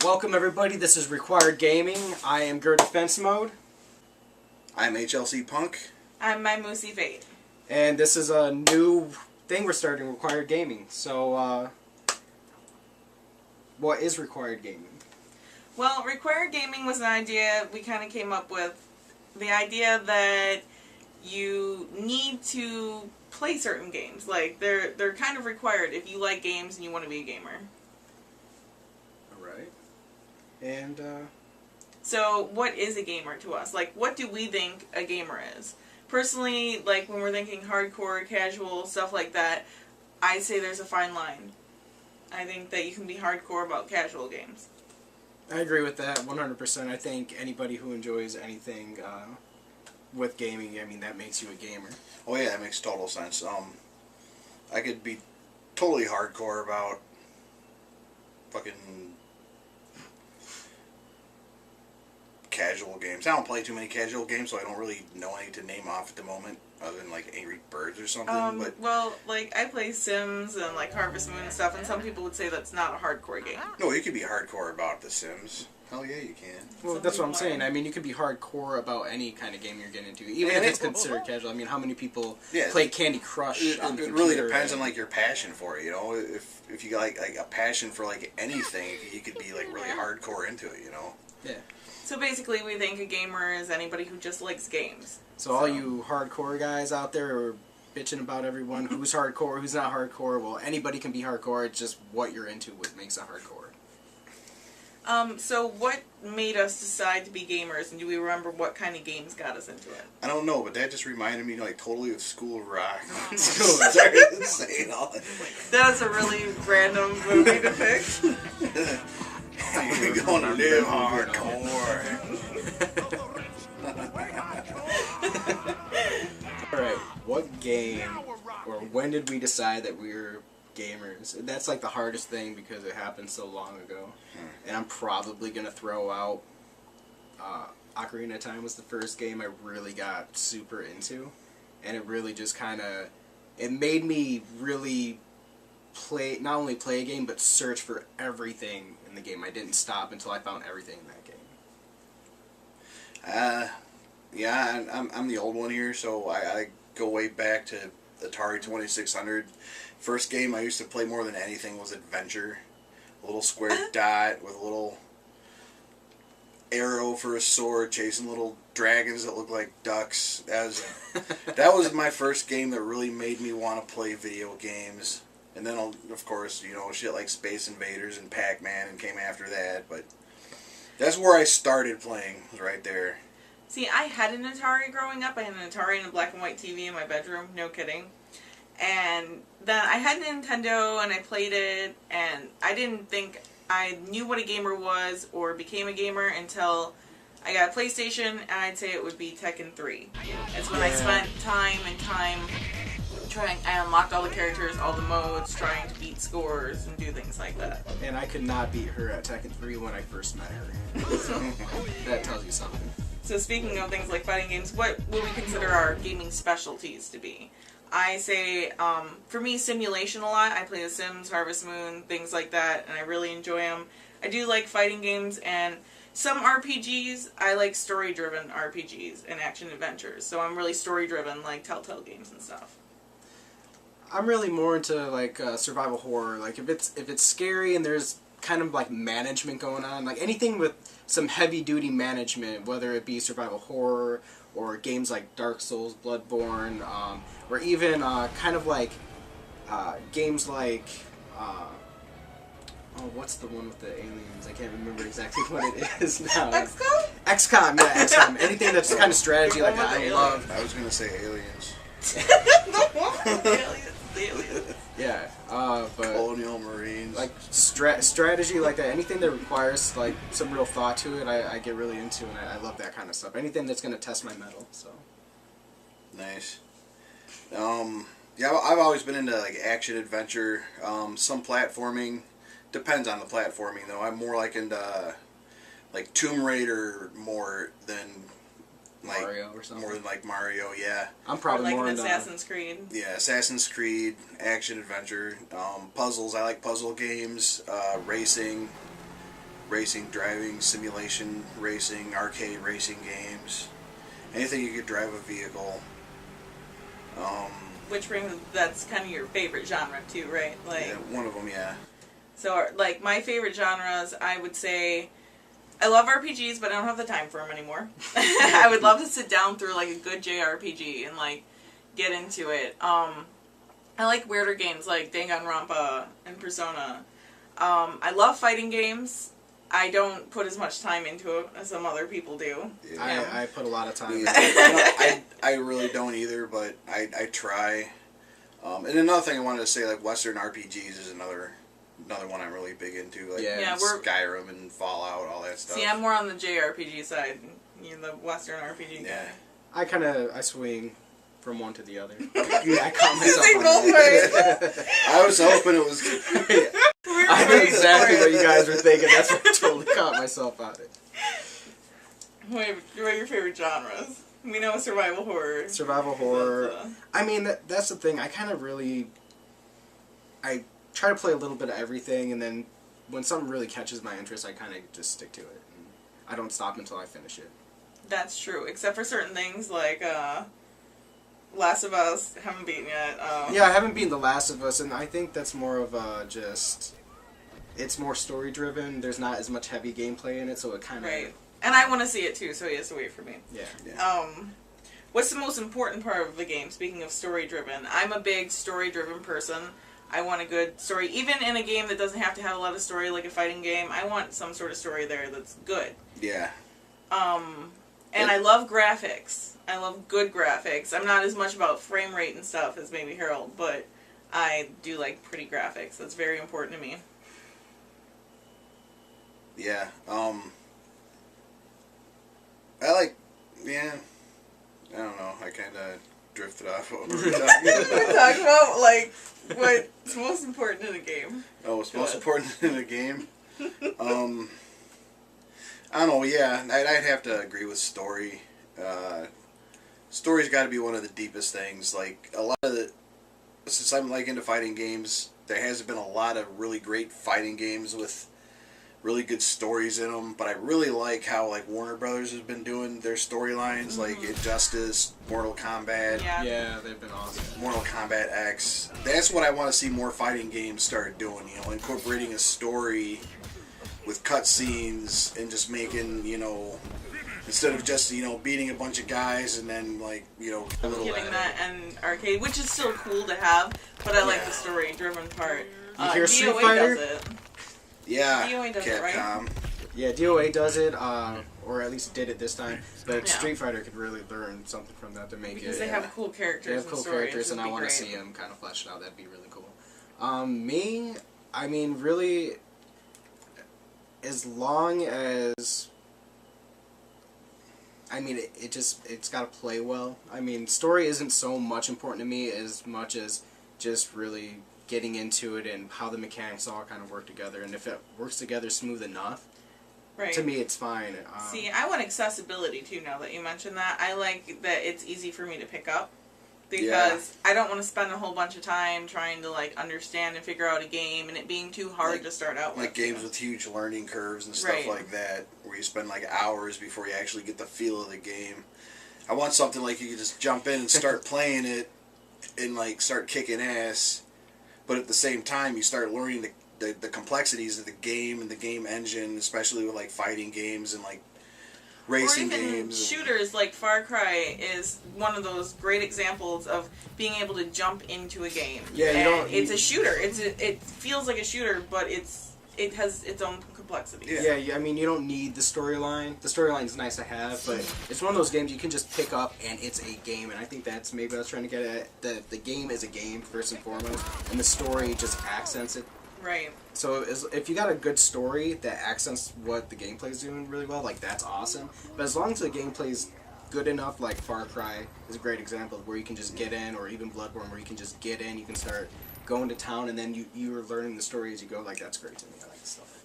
Welcome everybody, this is Required Gaming. I am grrrdefensemode. I'm hlcpunk. I'm MyMooseyFate. And this is a new thing we're starting, Required Gaming. So, what is Required Gaming? Well, Required Gaming was an idea we kind of came up with. The idea that you need to play certain games. Like, they're kind of required if you like games and you want to be a gamer. Alright. And, So, what is a gamer to us? Like, what do we think a gamer is? Personally, like, when we're thinking hardcore, casual, stuff like that, I say there's a fine line. I think that you can be hardcore about casual games. I agree with that 100%. I think anybody who enjoys anything with gaming, I mean, that makes you a gamer. Oh yeah, that makes total sense. I could be totally hardcore about fucking casual games. I don't play too many casual games, so I don't really know any to name off at the moment, other than like Angry Birds or something. But well, like, I play Sims and like Harvest Moon and stuff, and some people would say that's not a hardcore game. no, you could be hardcore about The Sims. Hell yeah, you can. Well, Some that's what I'm people saying. are. I mean, you could be hardcore about any kind of game you're getting into, even if it's considered casual. I mean, how many people play Candy Crush on the It really computer depends on like your passion for it. You know, if you got like a passion for like anything, you could be like really hardcore into it. You know. Yeah. So basically, we think a gamer is anybody who just likes games. So all you hardcore guys out there who are bitching about everyone who's hardcore, who's not hardcore, well, anybody can be hardcore. It's just what you're into what makes it hardcore. So what made us decide to be gamers, and do we remember what kind of games got us into it? I don't know, but that just reminded me like totally of School of Rock. School of Started saying all that. That's a really random movie to pick. We're going to live hardcore. Alright, what game, or when did we decide that we were gamers? That's like the hardest thing because it happened so long ago. And I'm probably going to throw out Ocarina of Time was the first game I really got super into. And it really just kind of, it made me really play, not only play a game, but search for everything in the game. I didn't stop until I found everything in that game. Yeah, I'm the old one here, so I go way back to Atari 2600. First game I used to play more than anything was Adventure. A little square dot with a little arrow for a sword, chasing little dragons that look like ducks. That was my first game that really made me want to play video games. And then, of course, you know, shit like Space Invaders and Pac-Man and came after that. But that's where I started playing, was right there. See, I had an Atari growing up. I had an Atari and a black and white TV in my bedroom. No kidding. And then I had a Nintendo and I played it, and I didn't think I knew what a gamer was or became a gamer until I got a PlayStation, and I'd say it would be Tekken 3. It's when I spent time and time trying, I unlocked all the characters, all the modes, trying to beat scores and do things like that. And I could not beat her at Tekken 3 when I first met her. So, that tells you something. So speaking of things like fighting games, what would we consider our gaming specialties to be? I say, for me, simulation a lot. I play The Sims, Harvest Moon, things like that, and I really enjoy them. I do like fighting games, and some RPGs, I like story-driven RPGs and action-adventures. So I'm really story-driven, like Telltale games and stuff. I'm really more into, like, survival horror. Like, if it's scary and there's kind of, like, management going on, like, anything with some heavy-duty management, whether it be survival horror or games like Dark Souls, Bloodborne, or even kind of like games like, oh, what's the one with the aliens? I can't remember exactly what it is now. XCOM? XCOM, yeah, XCOM. Anything that's kind of strategy like that, I love. I was going to say Aliens. The aliens. Yeah, but Colonial Marines. like strategy like that, anything that requires like some real thought to it, I get really into, and I love that kind of stuff. Anything that's gonna test my mettle. So Nice. Yeah, I've always been into like action adventure, some platforming. Depends on the platforming though. I'm more like into like Tomb Raider more than like Mario or something. More than like Mario, yeah. I'm probably like more an into Assassin's Creed. Yeah, Assassin's Creed, action adventure, puzzles. I like puzzle games, racing. racing, driving, simulation racing, arcade racing games. Anything you could drive a vehicle. Which brings, that's kind of your favorite genre too, right? Like, Yeah, one of them, yeah. So, like, my favorite genres, I would say, I love RPGs, but I don't have the time for them anymore. I would love to sit down through, like, a good JRPG and, like, get into it. I like weirder games like Danganronpa and Persona. I love fighting games. I don't put as much time into it as some other people do. Yeah. I put a lot of time. I really don't either, but I try. And another thing I wanted to say, like Western RPGs is another one I'm really big into. Like Skyrim and Fallout, all that stuff. See, I'm more on the JRPG side. You're the Western RPG guy. I swing from one to the other. I caught myself They on both that. were. I was hoping it was... I knew exactly what you guys were thinking. That's what I totally caught myself on it. What are your favorite genres? We know survival horror. Survival horror. I mean, that's the thing. I kind of really... I try to play a little bit of everything, and then when something really catches my interest, I kind of just stick to it. And I don't stop until I finish it. That's true, except for certain things like Last of Us. Haven't beaten yet. Yeah, I haven't beaten The Last of Us, and I think that's more of just... It's more story-driven. There's not as much heavy gameplay in it, so it kind of... Right. And I want to see it too, so he has to wait for me. Yeah. What's the most important part of the game, speaking of story-driven? I'm a big story-driven person. I want a good story. Even in a game that doesn't have to have a lot of story, like a fighting game, I want some sort of story there that's good. Yeah. And I love graphics. I love good graphics. I'm not as much about frame rate and stuff as maybe Harold, but I do like pretty graphics. That's very important to me. Yeah. I like... Yeah. I don't know. I kind of drifted off what we were talking about. We're talking about, like, what's most important in a game. Oh, what's most important in a game? I don't know, yeah. I'd have to agree with story. Story's got to be one of the deepest things. Like, a lot of the... Since I'm, like, into fighting games, there hasn't been a lot of really great fighting games with really good stories in them, but I really like how, like, Warner Brothers has been doing their storylines, like Injustice, Mortal Kombat. Yeah, they've been awesome. Mortal Kombat X. That's what I want to see more fighting games start doing, incorporating a story with cutscenes and just making, instead of just, beating a bunch of guys and then, like, a little... Giving that and arcade, which is still cool to have, but I like the story-driven part. You hear Street DOA Fighter? does it. Yeah, DOA does it, Capcom. right? Yeah, DOA does it, or at least did it this time. But Street Fighter could really learn something from that to make because it. they have cool characters. They have cool characters, and I want to see them kind of fleshed out. That'd be really cool. Me, I mean, really, as long as. I mean, it's got to play well. I mean, story isn't so much important to me as much as just really getting into it and how the mechanics all kind of work together. And if it works together smooth enough, to me it's fine. See, I want accessibility too now that you mentioned that. I like that it's easy for me to pick up. Because I don't want to spend a whole bunch of time trying to, like, understand and figure out a game and it being too hard to start out with. Like games with huge learning curves and stuff like that, where you spend, like, hours before you actually get the feel of the game. I want something like you can just jump in and start playing it and, like, start kicking ass, but at the same time you start learning the complexities of the game and the game engine, especially with, like, fighting games and, like, racing or even games. Shooters, like Far Cry is one of those great examples of being able to jump into a game. Yeah, it's a shooter. It feels like a shooter, but it has its own complexities. Yeah, I mean, you don't need the storyline. The storyline's nice to have, but it's one of those games you can just pick up and it's a game, and I think that's maybe what I was trying to get at. The game is a game, first and foremost, and the story just accents it. Right. So if you got a good story that accents what the gameplay's doing really well, like, that's awesome. But as long as the gameplay's good enough, like Far Cry is a great example of where you can just get in, or even Bloodborne, where you can just get in, you can start going to town, and then you're learning the story as you go, like, that's great to me. I like stuff